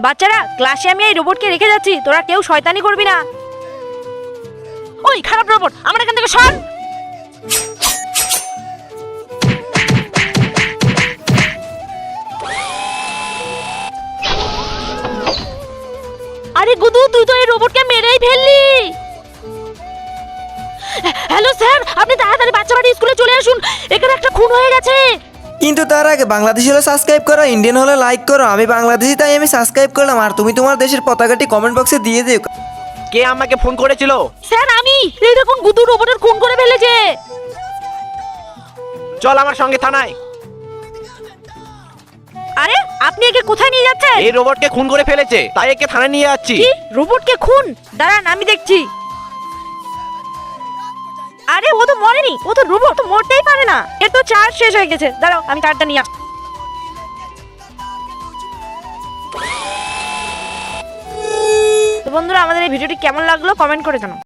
বাচ্চারা, ক্লাসে আমি এই রোবটকে রেখে যাচ্ছি, তোরা কেউ শয়তানি করবি না। ওই খারাপ রোবট, আমার এখান থেকে সর। আরে গুদু, তুই তো এই রোবটকে মেরেই ফেললি। হ্যালো স্যার, আপনি তাড়াতাড়ি বাচ্চা বাড়ি স্কুলে চলে আসুন, এখানে একটা খুন হয়ে গেছে। কিন্তু তার আগে বাংলাদেশি হলে সাবস্ক্রাইব করো, ইন্ডিয়ান হলে লাইক করো। আমি বাংলাদেশি তাই আমি সাবস্ক্রাইব করলাম, আর তুমি তোমার দেশের পতাকাটি কমেন্ট বক্সে দিয়ে দিও। কে আমাকে ফোন করেছিল? স্যার আমি। এই দেখুন, গুদু রোবটের খুন করে ফেলেছে। চল আমার সঙ্গে থানায়। আরে আপনি একে কোথায় নিয়ে যাচ্ছেন? এই রোবটকে খুন করে ফেলেছে, তাই একে থানায় নিয়ে যাচ্ছি। কি? রোবটকে খুন? দাঁড়ান আমি দেখছি। আরে ও তো মরেনি, ও তো রোবট, তো মরতেই পারে না। এর তো চার্জ শেষ হয়ে গেছে। দাঁড়াও আমি কার্ডটা নিয়ে আসছি। তো বন্ধুরা, আমাদের এই ভিডিওটি কেমন লাগলো কমেন্ট করে জানাও।